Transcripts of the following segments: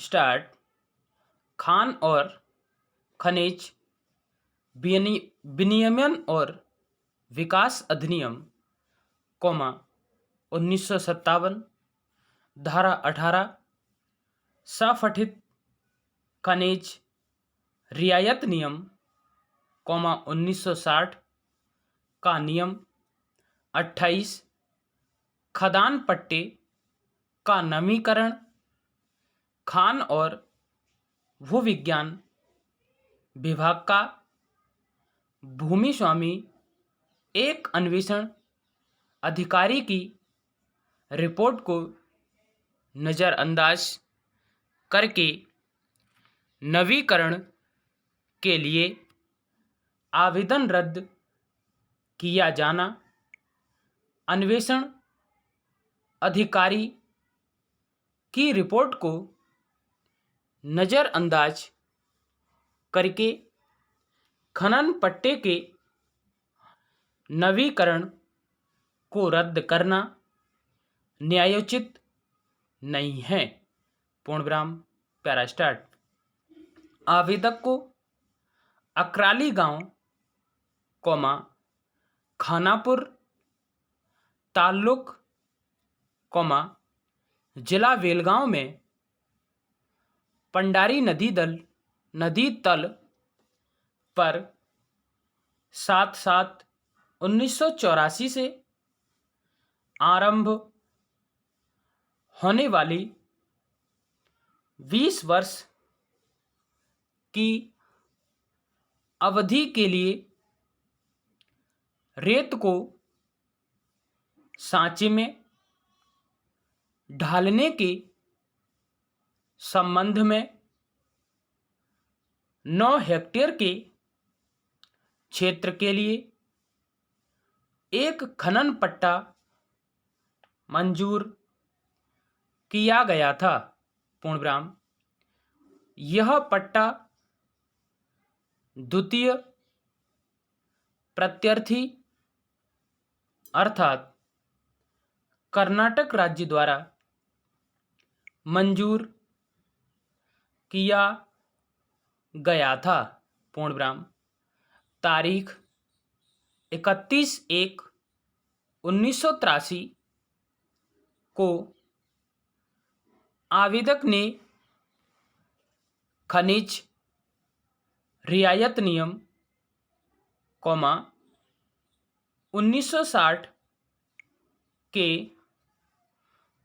Start. Khan और खनिज विनियमन और विकास अधिनियम, 1957। धारा 18 संगठित खनिज रियायत नियम, 1960 का नियम 28। खदान पट्टे का नवीकरण। खान और भूविज्ञान विभाग का भूमि स्वामी एक अन्वेषण अधिकारी की रिपोर्ट को नज़रअंदाज करके नवीकरण के लिए आवेदन रद्द किया जाना। अन्वेषण अधिकारी की रिपोर्ट को नज़रअंदाज करके खनन पट्टे के नवीकरण को रद्द करना न्यायोचित नहीं है। पूर्णविराम। Para start. आवेदक को अकराली गांव, खानापुर ताल्लुक, जिला बेलगांव में पंडारी नदी तल पर 7/7/1984 से आरंभ होने वाली 20 वर्ष की अवधि के लिए रेत को सांचे में ढालने के संबंध में 9 हेक्टेयर के क्षेत्र के लिए एक खनन पट्टा मंजूर किया गया था। पूर्णविराम। यह पट्टा द्वितीय प्रत्यर्थी अर्थात कर्नाटक राज्य द्वारा मंजूर किया गया था। पूर्णविराम। तारीख 31/1/1983 को आवेदक ने खनिज रियायत नियम, 1960 के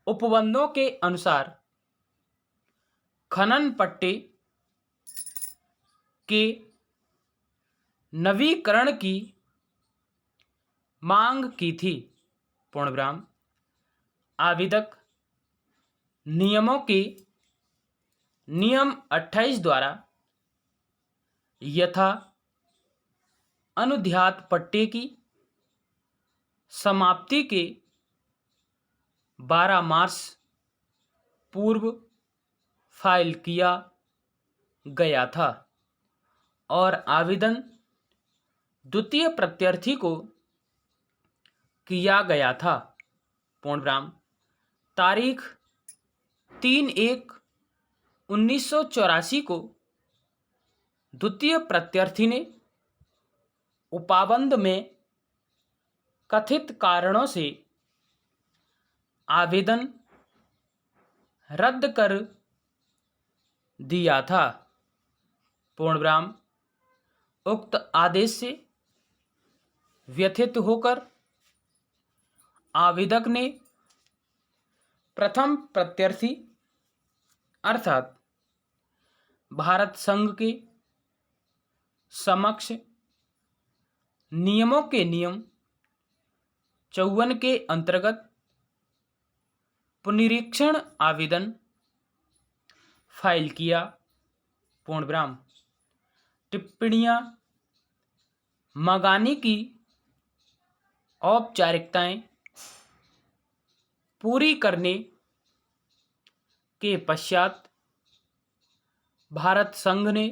उपबंधों के अनुसार खनन पट्टे के नवीकरण की मांग की थी। पूर्णविराम। आवेदक नियमों के नियम 28 द्वारा यथा अनुज्ञात पट्टे की समाप्ति के 12 मार्च पूर्व फाइल किया गया था और आवेदन द्वितीय प्रत्यर्थी को किया गया था। पूर्णविराम। तारीख 3/1/1984 को द्वितीय प्रत्यर्थी ने उपबंध में कथित कारणों से आवेदन रद्द कर दिया था। पूर्णविराम। उक्त आदेश से व्यथित होकर आवेदक ने प्रथम प्रत्यर्थी अर्थात भारत संघ के समक्ष नियमों के नियम 54 के अंतर्गत पुनरीक्षण आवेदन फाइल किया। पूर्णविराम। टिप्पणियां मंगाने की औपचारिकताएं पूरी करने के पश्चात भारत संघ ने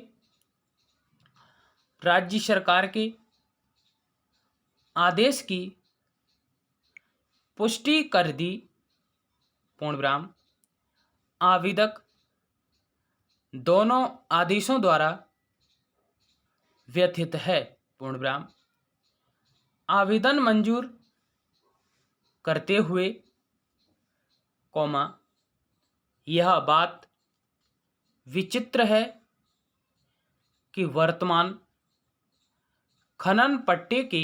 राज्य सरकार के आदेश की पुष्टि कर दी। पूर्णविराम। आवेदक दोनों आदेशों द्वारा व्यथित है। पूर्ण विराम। आवेदन मंजूर करते हुए, कौमा, यह बात विचित्र है कि वर्तमान खनन पट्टे के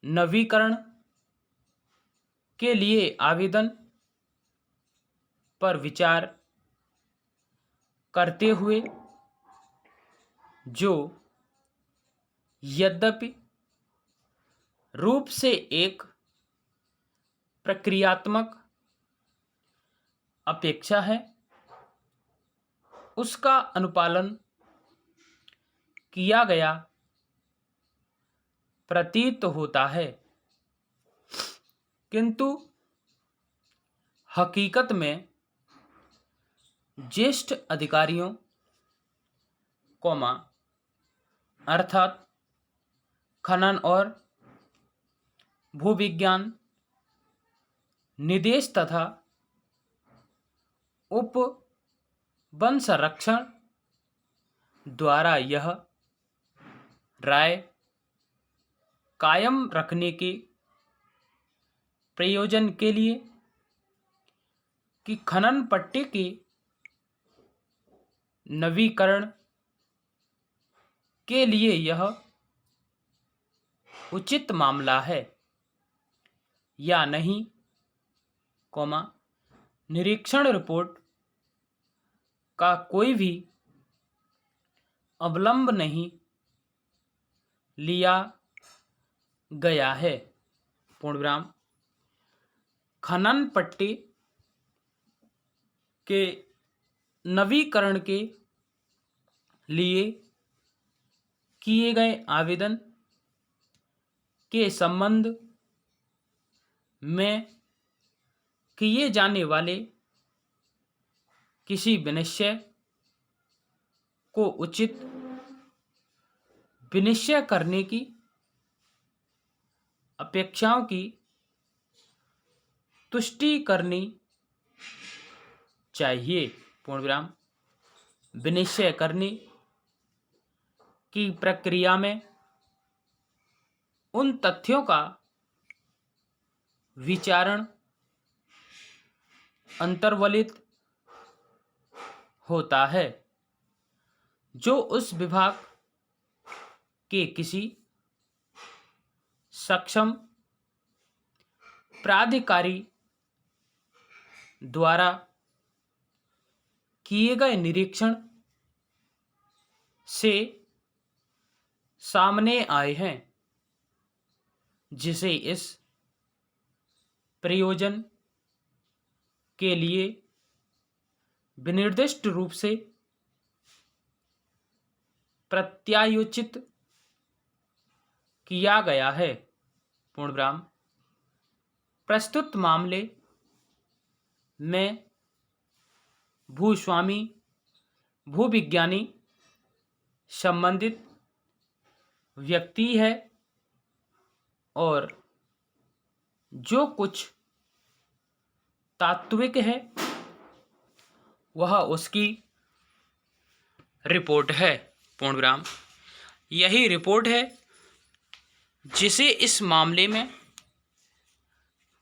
नवीकरण के लिए आवेदन पर विचार करते हुए, जो यद्यपि रूप से एक प्रक्रियात्मक अपेक्षा है, उसका अनुपालन किया गया प्रतीत होता है, किंतु हकीकत में ज्येष्ठ अधिकारियों, कौमा, अर्थात खनन और भूविज्ञान निदेश तथा उप वन संरक्षण द्वारा यह राय कायम रखने के प्रयोजन के लिए कि खनन पट्टे के नवीकरण के लिए यह उचित मामला है या नहीं, कौमा, निरीक्षण रिपोर्ट का कोई भी अवलंब नहीं लिया गया है। पूर्ण विराम। खनन पट्टे के नवीकरण के लिए किए गए आवेदन के संबंध में किए जाने वाले किसी विनिश्चय को उचित विनिश्चय करने की अपेक्षाओं की तुष्टि करनी चाहिए। पूर्ण विराम। विनिश्चय करने की प्रक्रिया में उन तथ्यों का विचारण अंतर्वलित होता है जो उस विभाग के किसी सक्षम प्राधिकारी द्वारा किए गए निरीक्षण से सामने आए हैं, जिसे इस प्रयोजन के लिए विनिर्दिष्ट रूप से प्रत्यायोजित किया गया है। पूर्ण विराम। प्रस्तुत मामले में भूस्वामी भूविज्ञानी संबंधित व्यक्ति है और जो कुछ तात्विक है वह उसकी रिपोर्ट है। पूर्ण विराम। यही रिपोर्ट है जिसे इस मामले में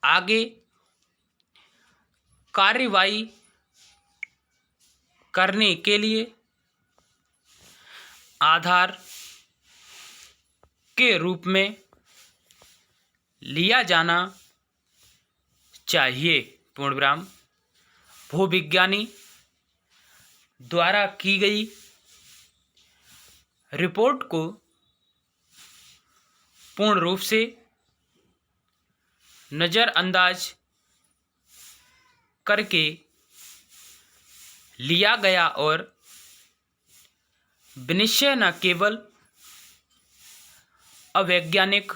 आगे कार्रवाई करने के लिए आधार के रूप में लिया जाना चाहिए। पूर्ण विराम। भूविज्ञानी द्वारा की गई रिपोर्ट को पूर्ण रूप से नज़रअंदाज करके लिया गया और विनिश्चय न केवल अवैज्ञानिक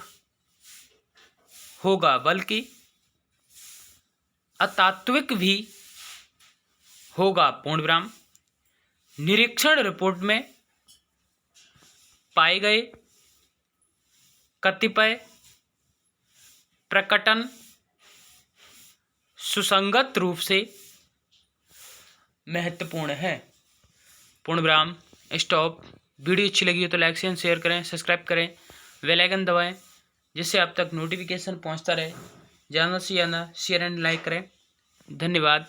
होगा बल्कि अतात्विक भी होगा। पूर्ण विराम। निरीक्षण रिपोर्ट में पाए गए कतिपय प्रकटन सुसंगत रूप से महत्वपूर्ण है। पूर्ण विराम, स्टॉप। वीडियो अच्छी लगी हो तो लाइक शेयर करें, सब्सक्राइब करें, बेल आइकन दबाएं, जिससे आप तक नोटिफिकेशन पहुंचता रहे। ज़्यादा से ज़्यादा शेयर एंड लाइक करें। धन्यवाद।